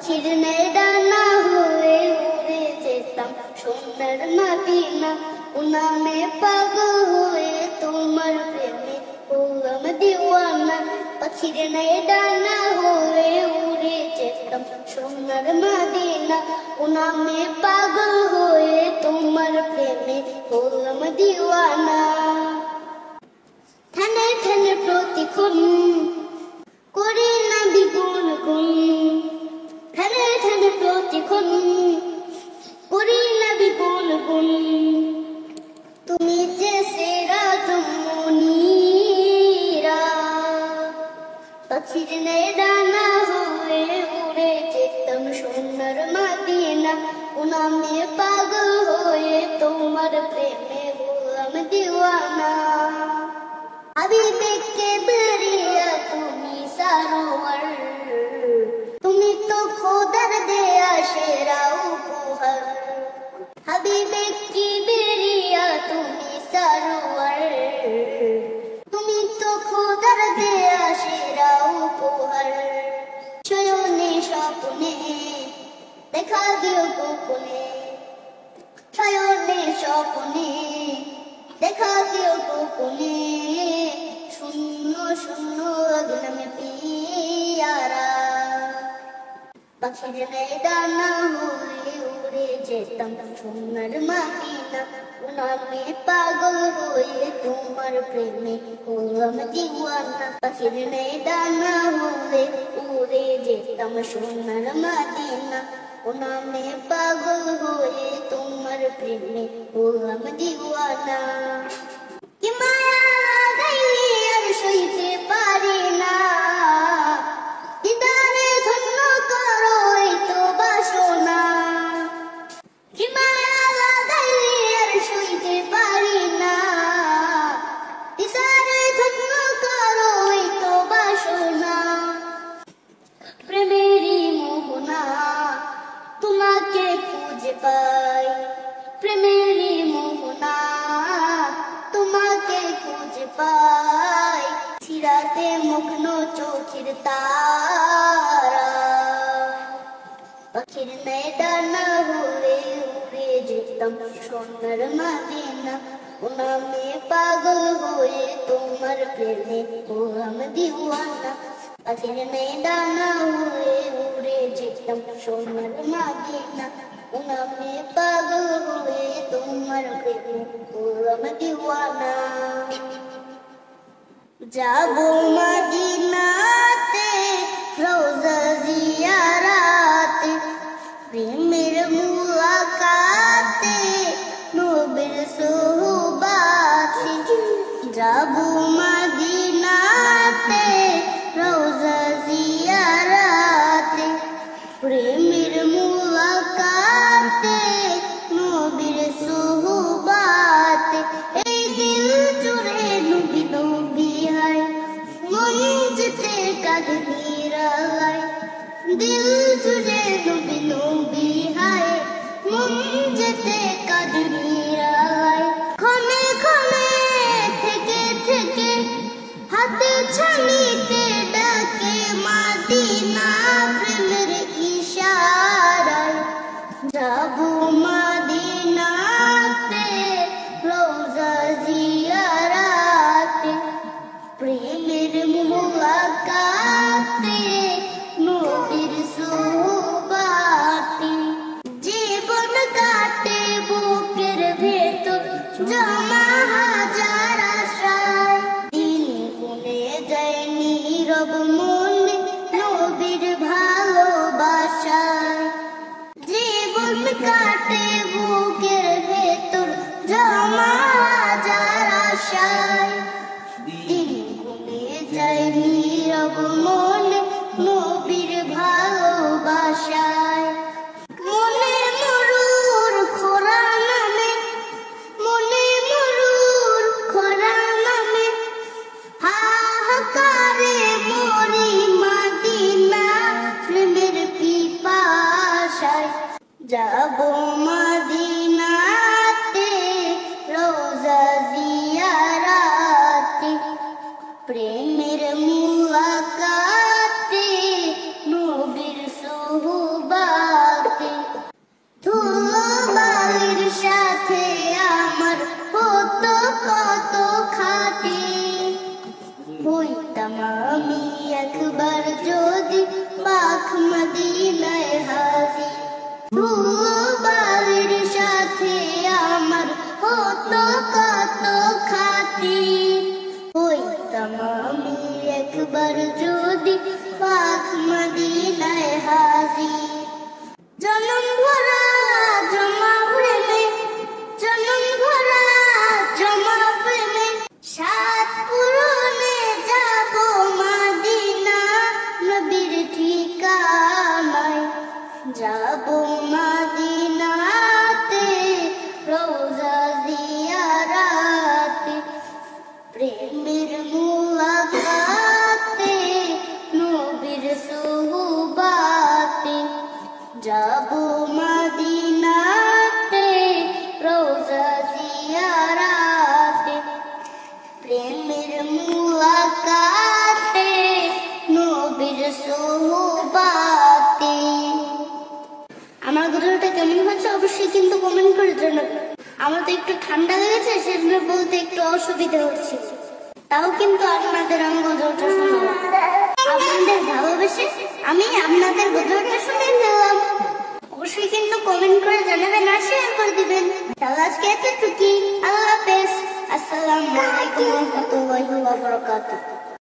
পাখির ন্যায় ডানা হয়ে উড়ে যেতাম সোনার মদিনা। ও নামে পাগল হয়ে তোমার প্রেমে হলাম দিওয়ানা। পাখির ন্যায় ডানা হয়ে উড়ে যেতাম সোনার মদিনা। ও নামে পাগল হয়ে তোমার প্রেমে হলাম দিওয়ানা। ঠানে ঠানে প্রতিক্ষণ করি না বিগুণ গুণ। ঠানে ঠানে প্রতিক্ষণ করি না বিগুণ গুণ। তুমি যে সেরা জমুনিরা। পাখির ন্যায় ডানা হয়ে উড়ে যেতাম সোনার মদিনা। ও নামে পাগল হয়ে তোমার প্রেমে হলাম দিওয়ানা। হাবিবে কে বেরিয়া তুমি সারোয়ার। তুমি তো খোদার দেয়া সেরা উপহার। হাবিবে কি বেরিয়া তুমি সারোয়ার। তুমি তো খোদার দেয়া সেরা উপহার। শয়নে স্বপ্নে দেখা দিও গোপনে। শয়নে স্বপ্নে দেখা দিও গোপনে। শূন্য শূন্য অগ্নমে পিয়ারা। পাখির ন্যায় ডানা হয়ে উড়ে যেতাম সোনার মদিনা। ও নামে পাগল হয়ে তোমার প্রেমে হলাম দিওয়ানা। পাখির ন্যায় ডানা হয়ে উড়ে যেতাম সোনার মদিনা। ও নামে পাগল হয়ে তোমার প্রেমে হলাম দিওয়ানা। কি মায়া লাগাইলে আর সইতে পারি না। দিদারে ধন্য করো এই তো বাসনা। কি মায়া লাগাইলে আর সইতে পারি না। দিদারে ধন্য করো এই তো বাসনা। প্রেমেরই মোহনা তোমাকে খুঁজে পাই। প্রেমেরই মোহনা তোমাকে খুঁজে পাই। সিরাতে মগ্ন চোখের তারা। পাখির ন্যায় ডানা হয়ে উড়ে যেতাম সোনার মদিনা। ও নামে পাগল হয়ে তোমার প্রেমে হলাম দিওয়ানা। পাখির ন্যায় ডানা হয়ে উড়ে যেতাম সোনার মদিনা। ও নামে পাগল হয়ে তোমার প্রেমে হলাম দিওয়ানা। যাবো মদিনাতে রওজা জিয়ারাতে। প্রেমের মুলাকাতে নবীর সোহবাতে। যাবো মদিনাতে রওজা জিয়ারাতে। প্রেমের মুলাকাতে নবীর সোহবাতে। এই দিল জুড়ে নবী নবী হায়। মন যেতে কাঁদে নিরালায়। দিল জুড়ে নবী নবী হায়। মন যেতে কাঁদে নিরালায়। ক্ষণে ক্ষণে থেকে থেকে হাতে ছানিতে ডাকে মদিনা। প্রেমের ইশারায় যাবো মদিনাতে রওজা জিয়ারাতে। প্রেমের মুলাকাতে নবীর সোহবাতে। জীবন কাটে বুকের ভেতর জমা হাজার আশায়। দিন গুনে যায় নীরব মনে নবীর ভালোবাসায়। জীবন কাটে বুকের ভেতর জমা হাজার আশায়। দিন গুনে যায় নীরব মনে নবীর ভালোবাসায়। মনে মরুর খোরা নামে। মনে মরুর খোরা নামে। হাহাকারে মরি মদিনা। প্রেমের পিপাসায় যাবো মদিনাতে রওজা জিয়ারাতে। প্রেমের মুলাকাতে নবীর সোহবাতে। সুহবাতে। আমার গজলটা কেমন হচ্ছে অবশ্যই কিন্তু কমেন্ট করে জানাবেন। আমার তো একটু ঠান্ডা লেগেছে, সেজন্য বলতে একটু অসুবিধা হচ্ছে, তাও কিন্তু আপনাদের আমি গজলটা শুনলাম। আপনাদের ভালোবেসে আমি আপনাদের গজলটা শুনে ফেললাম। অবশ্যই কিন্তু কমেন্ট করে জানাবেন আর শেয়ার করে দিবেন। তাহলে আজকে এতটুকুই। আল্লাহ হাফেজ। আসসালামু আলাইকুম ওয়া রাহমাতুল্লাহি ওয়া বারাকাতুহু।